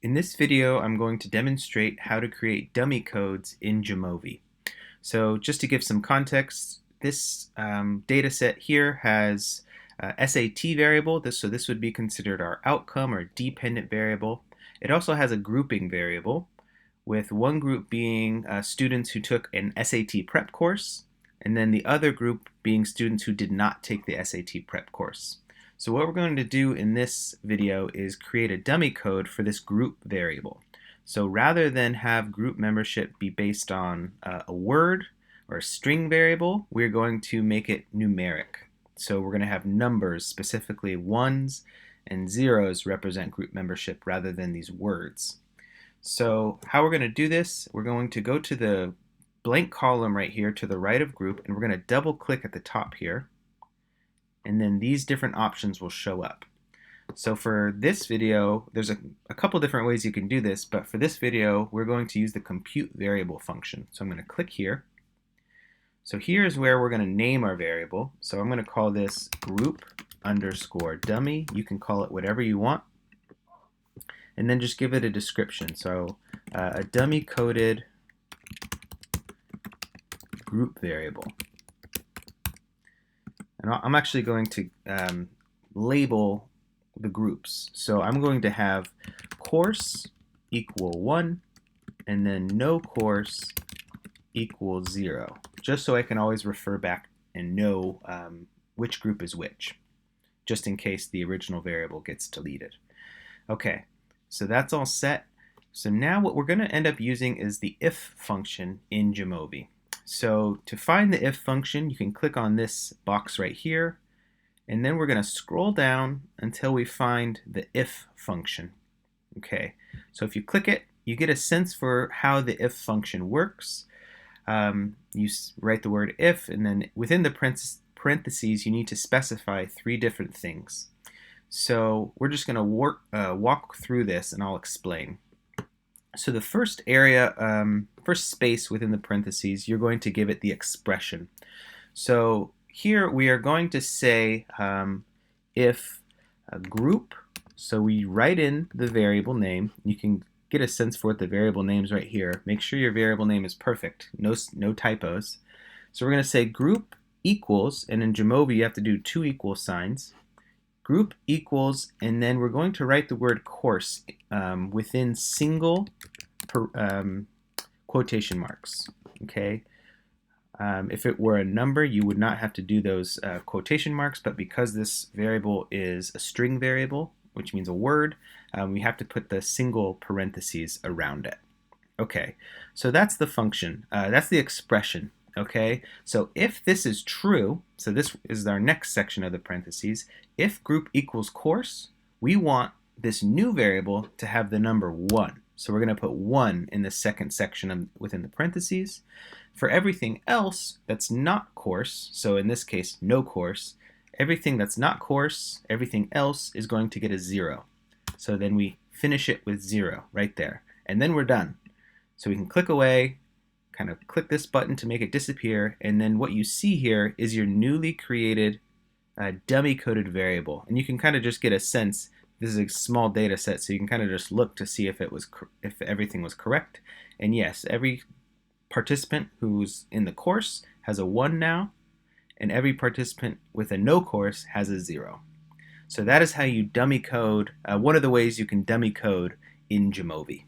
In this video, I'm going to demonstrate how to create dummy codes in Jamovi. So just to give some context, this data set here has SAT variable, so this would be considered our outcome or dependent variable. It also has a grouping variable, with one group being students who took an SAT prep course, and then the other group being students who did not take the SAT prep course. So what we're going to do in this video is create a dummy code for this group variable. So rather than have group membership be based on a word or a string variable, we're going to make it numeric. So we're going to have numbers, specifically ones and zeros, represent group membership rather than these words. So how we're going to do this, we're going to go to the blank column right here to the right of group, and we're going to double click at the top here, and then these different options will show up. So for this video, there's a couple different ways you can do this, but for this video, we're going to use the compute variable function. So I'm going to click here. So here's where we're going to name our variable. So I'm going to call this group underscore dummy. You can call it whatever you want. And then just give it a description. So a dummy coded group variable. And I'm actually going to label the groups. So I'm going to have course equal 1 and then no course equals 0, just so I can always refer back and know which group is which, just in case the original variable gets deleted. Okay, so that's all set. So now what we're going to end up using is the if function in Jamovi. So to find the if function, you can click on this box right here, and then we're going to scroll down until we find the if function. Okay, so if you click it, you get a sense for how the if function works. You write the word if, and then within the parentheses, you need to specify 3 different things. So we're just going to walk through this, and I'll explain. So the first area, first space within the parentheses, you're going to give it the expression. So here we are going to say if a group, so we write in the variable name. You can get a sense for what the variable name is right here. Make sure your variable name is perfect, no typos. So we're going to say group equals, and in Jamovi you have to do 2 equal signs. Group equals, and then we're going to write the word course within single quotation marks. Okay. If it were a number, you would not have to do those quotation marks, but because this variable is a string variable, which means a word, we have to put the single parentheses around it. Okay, so that's the function. That's the expression. Okay, so if this is true, so this is our next section of the parentheses, if group equals course, we want this new variable to have the number 1. So we're going to put 1 in the second section within the parentheses. For everything else that's not course, so in this case, no course, everything that's not course, everything else is going to get a 0. So then we finish it with 0 right there. And then we're done. So we can click away, kind of click this button to make it disappear, and then what you see here is your newly created dummy coded variable. And you can kind of just get a sense. This is a small data set, so you can kind of just look to see if everything was correct. And yes, every participant who's in the course has a 1 now, and every participant with a no course has a 0. So that is how you dummy code, one of the ways you can dummy code in Jamovi.